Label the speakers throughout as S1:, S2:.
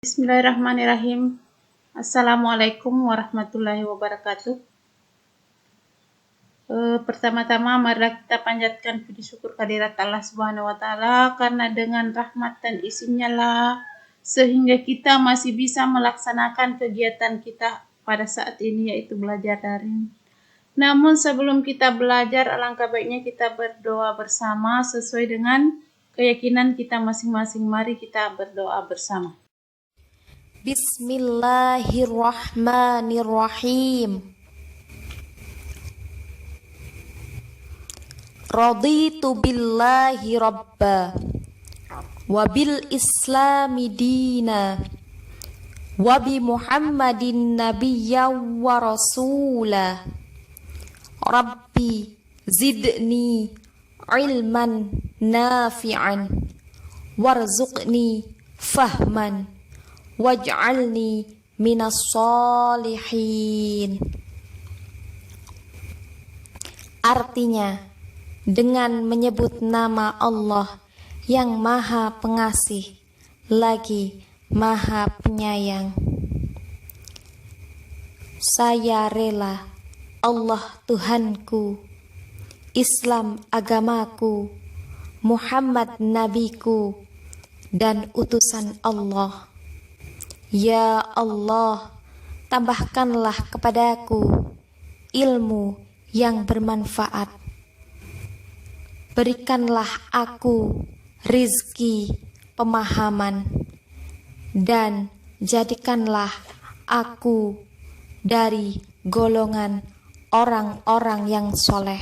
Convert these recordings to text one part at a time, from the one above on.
S1: Bismillahirrahmanirrahim. Assalamualaikum warahmatullahi wabarakatuh. Pertama-tama marilah kita panjatkan puji syukur kehadirat Allah Subhanahu wa taala karena dengan rahmat dan izinnya lah sehingga kita masih bisa melaksanakan kegiatan kita pada saat ini yaitu belajar daring. Namun sebelum kita belajar alangkah baiknya kita berdoa bersama sesuai dengan keyakinan kita masing-masing. Mari kita berdoa bersama.
S2: Bismillahirrahmanirrahim. Raditu billahi rabba wa bil islami dina wa bi Muhammadin nabiyya wa rasula. Rabbi zidni ilman nafi'an warzuqni fahman waj'alni minas solihin. Artinya, dengan menyebut nama Allah yang Maha Pengasih lagi Maha Penyayang, saya rela Allah Tuhanku, Islam agamaku, Muhammad nabiku dan utusan Allah. Ya Allah, tambahkanlah kepadaku ilmu yang bermanfaat. Berikanlah aku rizki pemahaman dan jadikanlah aku dari golongan orang-orang yang soleh.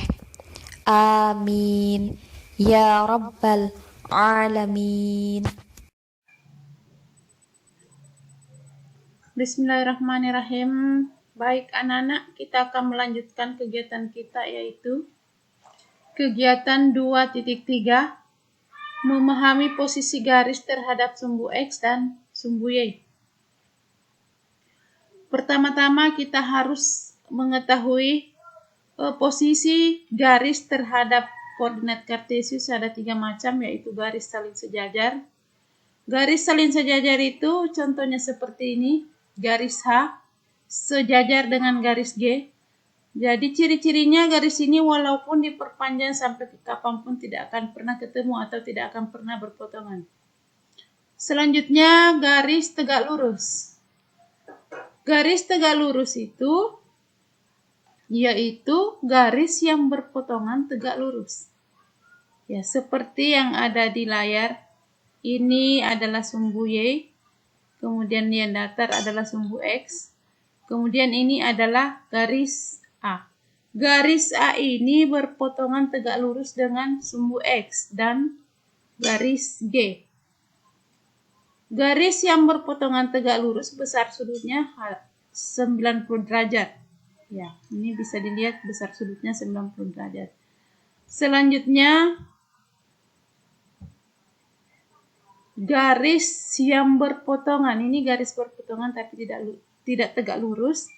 S2: Amin ya rabbal alamin.
S1: Bismillahirrahmanirrahim. Baik anak-anak, kita akan melanjutkan kegiatan kita yaitu kegiatan 2.3 memahami posisi garis terhadap sumbu X dan sumbu Y. Pertama-tama kita harus mengetahui posisi garis terhadap koordinat kartesius ada 3 macam yaitu garis salin sejajar. Garis salin sejajar itu contohnya seperti ini. Garis H sejajar dengan garis G. Jadi ciri-cirinya garis ini walaupun diperpanjang sampai ke kapanpun tidak akan pernah ketemu atau tidak akan pernah berpotongan. Selanjutnya garis tegak lurus. Garis tegak lurus itu yaitu garis yang berpotongan tegak lurus. Ya, seperti yang ada di layar. Ini adalah sumbu Y. Kemudian yang datar adalah sumbu X. Kemudian ini adalah garis A. Garis A ini berpotongan tegak lurus dengan sumbu X dan garis G. Garis yang berpotongan tegak lurus besar sudutnya 90 derajat. Ya, ini bisa dilihat besar sudutnya 90 derajat. Selanjutnya garis yang berpotongan, ini garis berpotongan tapi tidak tegak lurus.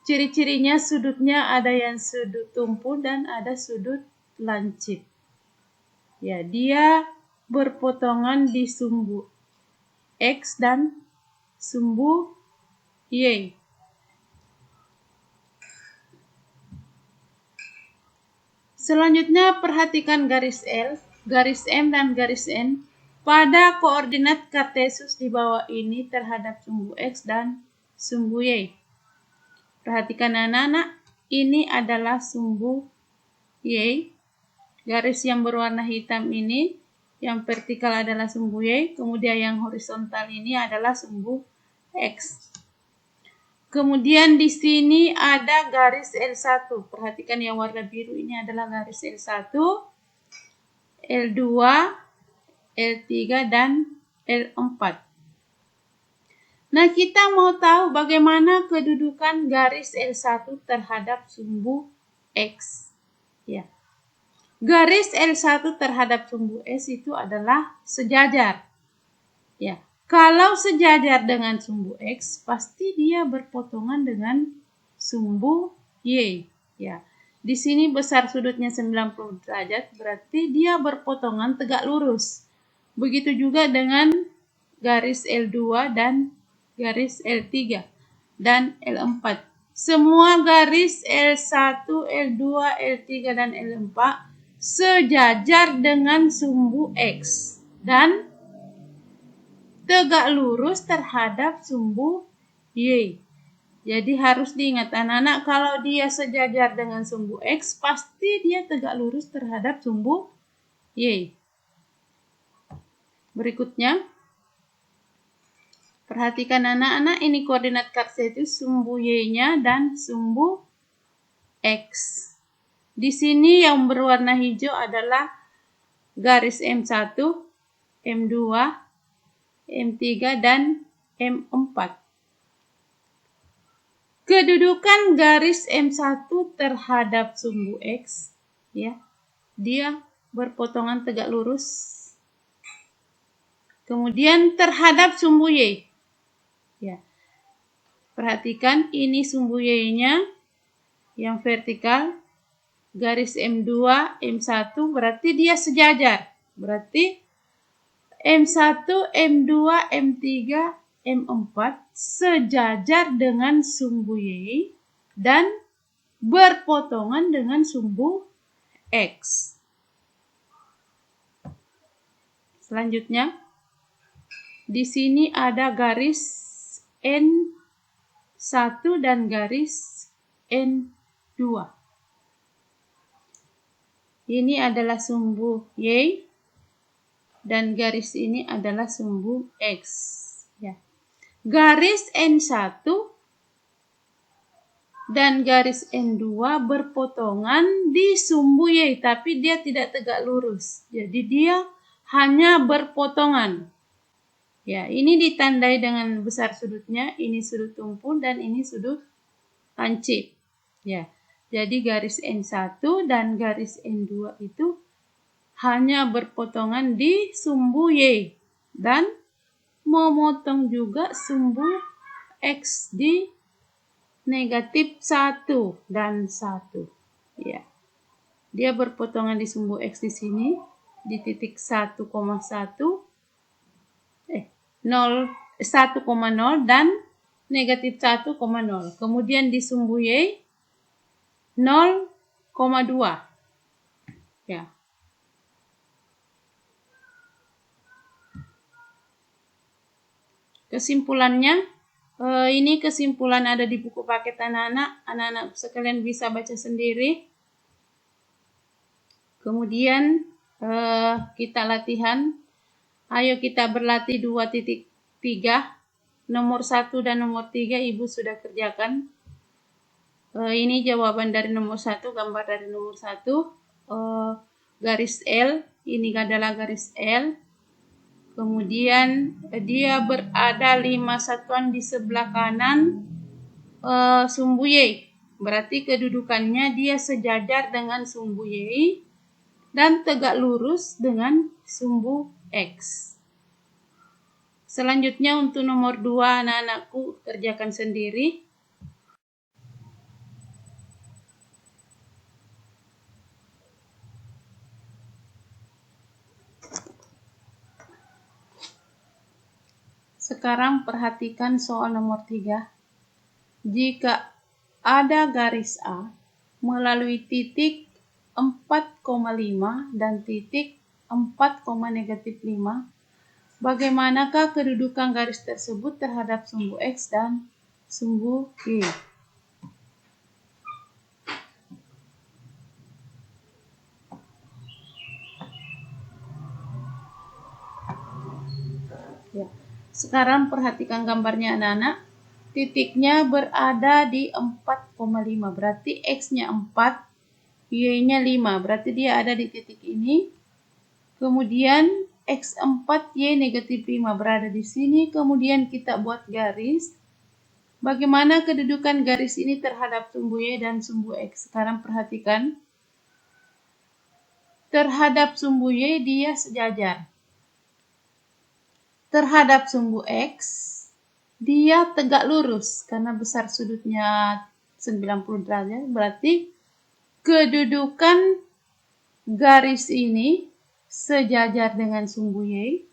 S1: Ciri-cirinya sudutnya ada yang sudut tumpu dan ada sudut lancip. Ya, dia berpotongan di sumbu X dan sumbu Y. Selanjutnya perhatikan garis L, garis M dan garis N pada koordinat kartesius di bawah ini terhadap sumbu X dan sumbu Y. Perhatikan anak-anak, ini adalah sumbu Y. Garis yang berwarna hitam ini, yang vertikal adalah sumbu Y, kemudian yang horizontal ini adalah sumbu X. Kemudian di sini ada garis L1. Perhatikan yang warna biru ini adalah garis L1, L2, L3, dan L4. Nah, kita mau tahu bagaimana kedudukan garis L1 terhadap sumbu X. Ya. Garis L1 terhadap sumbu S itu adalah sejajar. Ya. Kalau sejajar dengan sumbu X, pasti dia berpotongan dengan sumbu Y. Ya. Di sini besar sudutnya 90 derajat, berarti dia berpotongan tegak lurus. Begitu juga dengan garis L2 dan garis L3 dan L4. Semua garis L1, L2, L3 dan L4 sejajar dengan sumbu X dan tegak lurus terhadap sumbu Y. Jadi harus diingat anak-anak, kalau dia sejajar dengan sumbu X, pasti dia tegak lurus terhadap sumbu Y. Berikutnya, perhatikan anak-anak, ini koordinat Kartesius sumbu Y-nya dan sumbu X. Di sini yang berwarna hijau adalah garis M1, M2, M3, dan M4. Kedudukan garis M1 terhadap sumbu X, ya, dia berpotongan tegak lurus. Kemudian terhadap sumbu Y, ya, perhatikan ini sumbu Y-nya yang vertikal, garis M2, M1 berarti dia sejajar. Berarti M1, M2, M3, M4 sejajar dengan sumbu Y dan berpotongan dengan sumbu X. Selanjutnya, di sini ada garis N1 dan garis N2. Ini adalah sumbu Y dan garis ini adalah sumbu X. Ya. Garis N1 dan garis N2 berpotongan di sumbu Y, tapi dia tidak tegak lurus. Jadi dia hanya berpotongan. Ya, ini ditandai dengan besar sudutnya, ini sudut tumpul dan ini sudut lancip. Ya. Jadi garis N1 dan garis N2 itu hanya berpotongan di sumbu Y dan memotong juga sumbu X di negatif 1 dan 1. Ya. Dia berpotongan di sumbu X di sini di titik 1,1 1,0 dan negatif 1,0. Kemudian di sumbu Y 0,2. Ya. Kesimpulannya, ini kesimpulan ada di buku paket anak-anak. Anak-anak sekalian bisa baca sendiri. Kemudian kita latihan. Ayo kita berlatih 2.3. Nomor 1 dan nomor 3 Ibu sudah kerjakan. Ini jawaban dari nomor 1, gambar dari nomor 1. Garis L, ini adalah garis L. Kemudian dia berada 5 satuan di sebelah kanan sumbu Y. Berarti kedudukannya dia sejajar dengan sumbu Y dan tegak lurus dengan sumbu X. Selanjutnya untuk nomor 2 anak-anakku kerjakan sendiri. Sekarang perhatikan soal nomor 3. Jika ada garis A melalui titik 4,5 dan titik 4,-5, bagaimanakah kedudukan garis tersebut terhadap sumbu X dan sumbu Y? Ya. Sekarang perhatikan gambarnya anak-anak. Titiknya berada di 4,5. Berarti X-nya 4, Y-nya 5. Berarti dia ada di titik ini. Kemudian X4, Y negatif 5 berada di sini. Kemudian kita buat garis. Bagaimana kedudukan garis ini terhadap sumbu Y dan sumbu X? Sekarang perhatikan. Terhadap sumbu Y dia sejajar. Terhadap sumbu X dia tegak lurus karena besar sudutnya 90 derajat. Berarti kedudukan garis ini sejajar dengan sumbu Y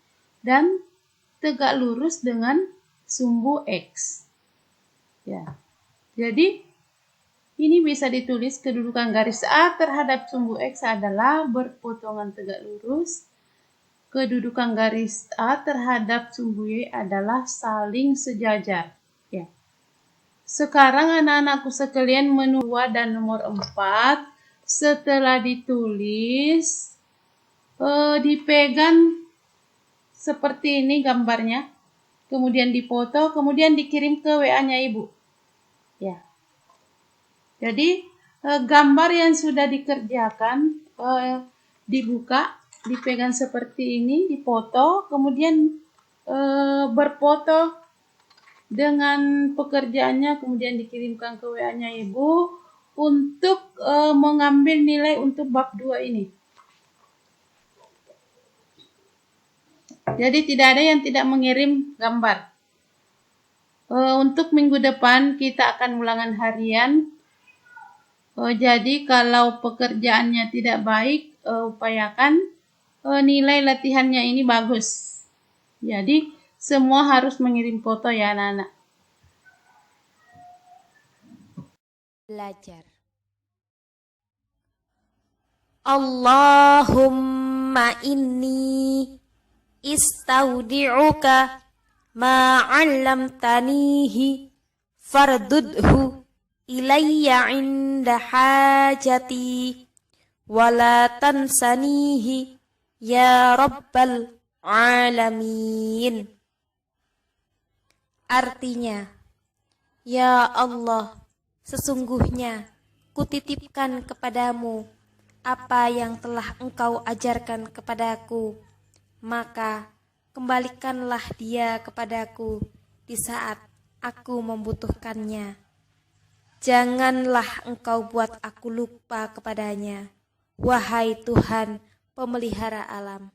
S1: dan tegak lurus dengan sumbu X. Ya. Jadi ini bisa ditulis kedudukan garis A terhadap sumbu X adalah berpotongan tegak lurus. Kedudukan garis A terhadap sumbu Y adalah saling sejajar. Ya. Sekarang anak-anakku sekalian menu 2 dan nomor 4 setelah ditulis dipegang seperti ini gambarnya, kemudian dipoto, kemudian dikirim ke WA-nya ibu. Ya. Jadi gambar yang sudah dikerjakan dibuka, dipegang seperti ini, dipoto, kemudian berfoto dengan pekerjaannya, kemudian dikirimkan ke WA-nya ibu untuk mengambil nilai untuk bab 2 ini. Jadi tidak ada yang tidak mengirim gambar. Untuk minggu depan kita akan ulangan harian. Jadi kalau pekerjaannya tidak baik, upayakan nilai latihannya ini bagus. Jadi semua harus mengirim foto ya anak-anak.
S2: Belajar. Allahumma inni istaudi'uka ma 'allamtanihi fardudhu ilayya 'inda hajati wa la tansanihi ya rabbal alamin. Artinya, ya Allah, sesungguhnya kutitipkan kepadamu apa yang telah Engkau ajarkan kepadaku, maka kembalikanlah dia kepadaku di saat aku membutuhkannya. Janganlah Engkau buat aku lupa kepadanya, wahai Tuhan pemelihara alam.